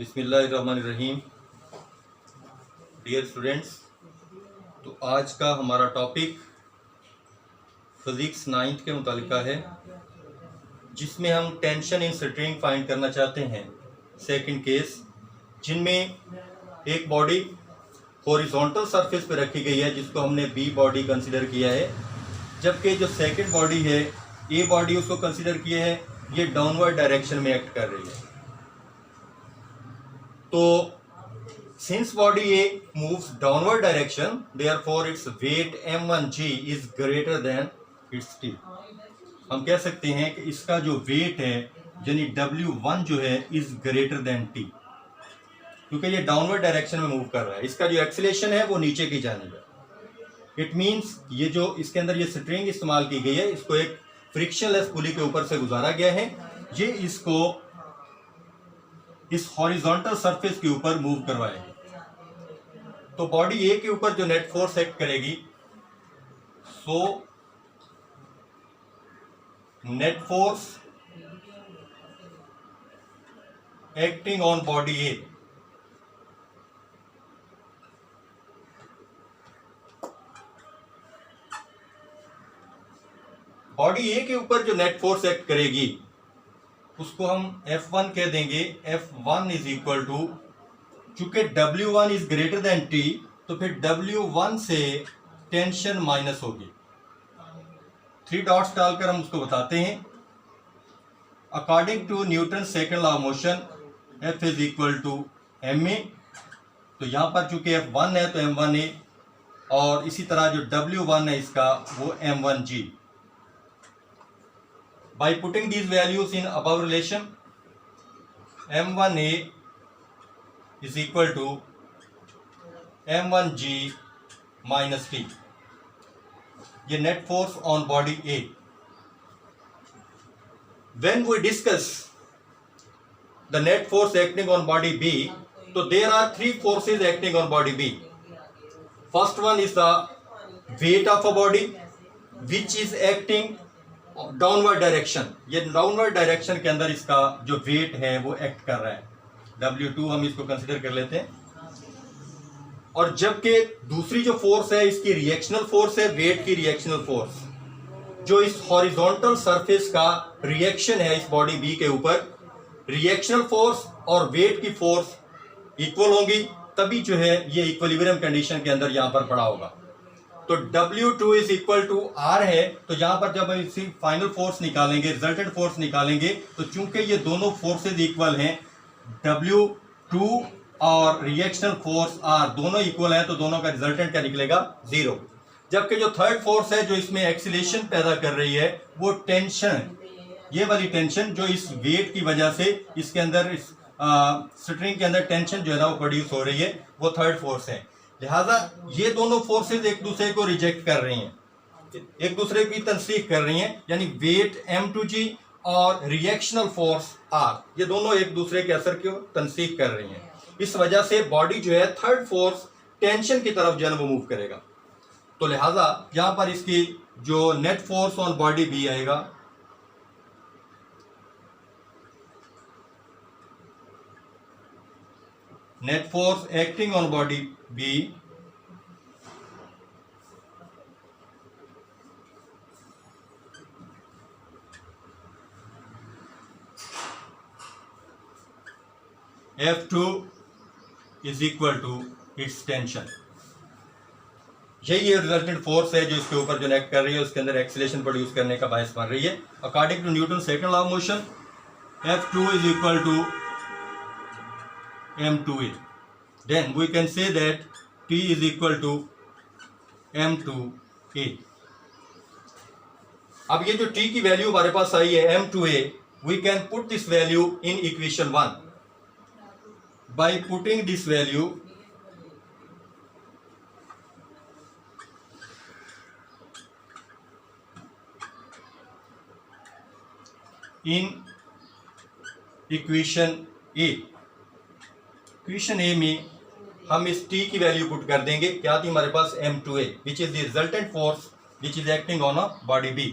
बिस्मिल्लाहिर्रहमानिर्रहीम। Dear students, तो आज का हमारा टॉपिक फिज़िक्स 9th के मुतालिका है, जिसमें हम टेंशन इन स्ट्रिंग फाइंड करना चाहते हैं। सेकंड केस, जिनमें एक बॉडी हॉरिजॉन्टल सरफेस पे रखी गई है, जिसको हमने बी बॉडी कंसिडर किया है, जबकि जो सेकंड बॉडी है, ए बॉडी उसको कंसिडर किया है, ये डाउनवर्ड डायरेक्शन में एक्ट कर रही है। तो since body A moves downward direction, therefore its weight m1g is greater than its t। हम कह सकते हैं कि इसका जो वेट है यानी w1 जो है इज ग्रेटर देन t, क्योंकि ये डाउनवर्ड डायरेक्शन में मूव कर रहा है। इसका जो एक्सीलरेशन है वो नीचे की जानिब है। इट मींस ये जो इसके अंदर ये स्ट्रिंग इस्तेमाल की गई है, इसको एक फ्रिक्शनलेस पुली के ऊपर से गुजारा गया है। ये इसको इस हॉरिजॉन्टल सरफेस के ऊपर मूव करवाएगी। तो बॉडी ए के ऊपर जो नेट फोर्स एक्ट करेगी, so net force acting on body a के ऊपर जो नेट फोर्स एक्ट करेगी उसको हम F1 कह देंगे। F1 इज इक्वल टू, चूंकि W1 is greater than T, तो फिर W1 से टेंशन माइनस होगी। 3 डॉट्स डालकर हम उसको बताते हैं। According to Newton second law of motion, F is equal to ma। तो यहां पर चूंकि F1 है तो m1a, और इसी तरह जो W1 है इसका वो m1g। By putting these values in above relation, m1a is equal to m1g minus t। ये net force on body A। When we discuss the net force acting on body B, so there are 3 forces acting on body B. First one is the weight of a body which is acting downward direction. ये downward direction के अंदर इसका जो wait है वो act कर रहा है, W2 हम इसको कंसिडर कर लेते हैं। और जबकि दूसरी जो फोर्स है इसकी रिएक्शनल फोर्स है, वेट की रिएक्शनल फोर्स, जो इस हॉरिजॉन्टल सरफेस का रिएक्शन है इस बॉडी बी के ऊपर, रिएक्शनल फोर्स और वेट की फोर्स इक्वल होंगी, तभी जो है ये इक्विलिब्रियम कंडीशन के अंदर यहां पर पड़ा होगा। तो W2 is equal to R है, तो यहां पर जब इसी फाइनल फोर्स निकालेंगे, रिजल्टेंट फोर्स निकालेंगे, तो चूंकि ये दोनों फोर्सेज इक्वल हैं, W2 और रिएक्शनल फोर्स R दोनों इक्वल हैं, तो दोनों का रिजल्टेंट क्या निकलेगा? 0। जबकि जो थर्ड फोर्स है जो इसमें एक्सीलरेशन पैदा कर रही है वो टेंशन, ये वाली टेंशन जो इस वेट की वजह से इसके अंदर इस स्ट्रिंग के अंदर टेंशन जो है ना वो प्रोड्यूस हो रही है, वो थर्ड फोर्स है। लिहाजा ये दोनों फोर्सेज एक दूसरे को रिजेक्ट कर रही हैं, एक दूसरे की तनसीख कर रही हैं, यानी वेट m2g और रिएक्शनल फोर्स R, ये दोनों एक दूसरे के असर को तनसीख कर रही हैं। इस वजह से बॉडी जो है थर्ड फोर्स टेंशन की तरफ जो है वो मूव करेगा। तो लिहाजा यहां पर इसकी जो net force on body B आएगा, net force acting on body B F2 is equal to its tension. यही रिजल्टेंट फोर्स है जो इसके ऊपर जो एक्ट कर रही है, उसके अंदर एक्सीलरेशन प्रोड्यूस करने का बायस बन रही है। According to Newton second law of motion, F2 is equal to m2a। then we can say that T is equal to m2a। अब ये जो T की वैल्यू हमारे पास आई है m2a, we can put this value in equation 1 by putting this value in equation A। Equation a में हम इस T की वैल्यू पुट कर देंगे। क्या थी हमारे पास? m2a, which is the resultant force which is acting on a body B।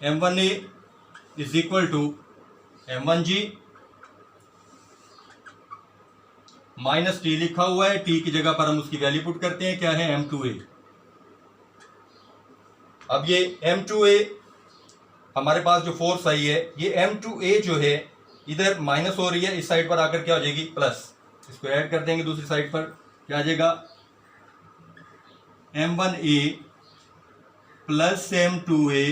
m1a is equal to m1g minus T लिखा हुआ है, टी की जगह पर हम उसकी वैल्यू पुट करते हैं, क्या है m2a। अब ये m2a हमारे पास जो फोर्स आई है, ये m2a जो है इधर माइनस हो रही है, इस साइड पर आकर क्या हो जाएगी प्लस, इसको ऐड कर देंगे दूसरी साइड पर, क्या आ जाएगा m1a plus m2a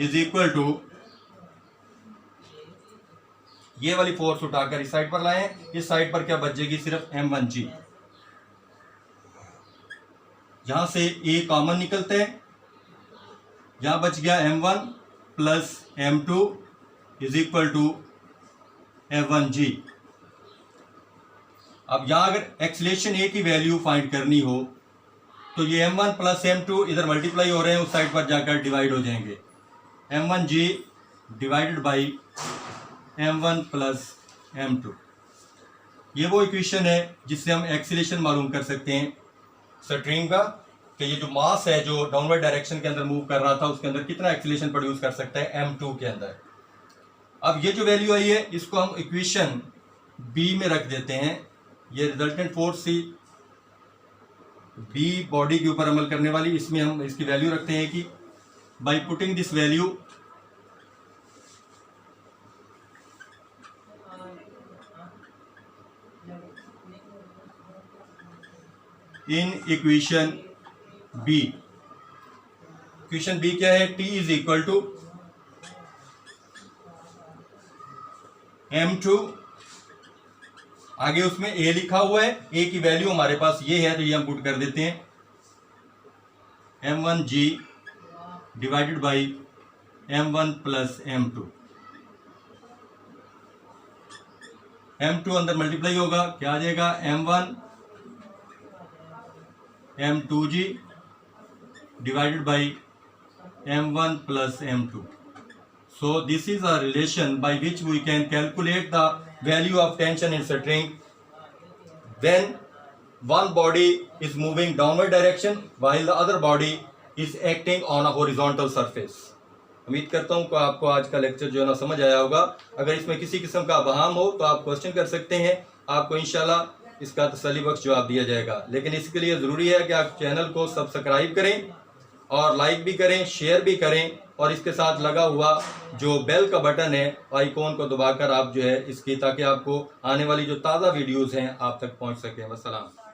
is equal to, ये वाली फोर्स उठाकर इस साइड पर लाएं, इस साइड पर क्या बचेगी सिर्फ m1g। यहां से a कॉमन निकलते हैं, यहां बच गया m1 plus m2 is equal to m1g। अब यहां अगर एक्सीलरेशन a की वैल्यू फाइंड करनी हो तो ये m1 प्लस m2 इधर मल्टीप्लाई हो रहे हैं, उस साइड पर जाकर डिवाइड हो जाएंगे, m1g divided by m1 plus m2। ये वो इक्वेशन है जिससे हम एक्सीलरेशन मालूम कर सकते हैं स्ट्रिंग का, कि ये जो मास है जो डाउनवर्ड डायरेक्शन के अंदर मूव कर रहा था उसके अंदर कितना एक्सीलरेशन प्रोड्यूस कर सकता है m2 के अंदर। अब ये जो वैल्यू आई है इसको हम इक्वेशन बी में रख देते हैं, ये रिजल्टेंट फोर्स थी बी बॉडी के ऊपर अमल करने वाली, इसमें हम इसकी वैल्यू रखते हैं कि by putting this value in equation B. Equation B क्या है, T is equal to m2, आगे उसमें a लिखा हुआ है, a की वैल्यू हमारे पास ये है तो ये हम पुट कर देते हैं, m1g divided by m1 plus m2। m2 अंदर मल्टीप्लाई होगा, क्या आ जाएगा m1 m2g divided by m1 plus m2. So this is a relation by which we can calculate the value of tension in string when one body is moving downward direction while the other body is acting on a horizontal surface. उम्मीद करता हूँ कि आपको आज का lecture जो है ना समझ आया होगा। अगर इसमें किसी किस्म का बहाम हो तो आप क्वेश्चन कर सकते हैं, आपको इंशाल्लाह इसका तसल्ली बख्श जवाब दिया जाएगा। लेकिन इसके लिए ज़रूरी है कि आप चैनल को सब्सक्राइब करें और लाइक भी करें, शेयर भी करें, और इसके साथ लगा हुआ जो बेल का बटन है आइकॉन को दबाकर आप जो है इसकी, ताकि आपको आने वाली जो ताज़ा वीडियोज़ हैं आप तक पहुंच सकें। वस्सलाम।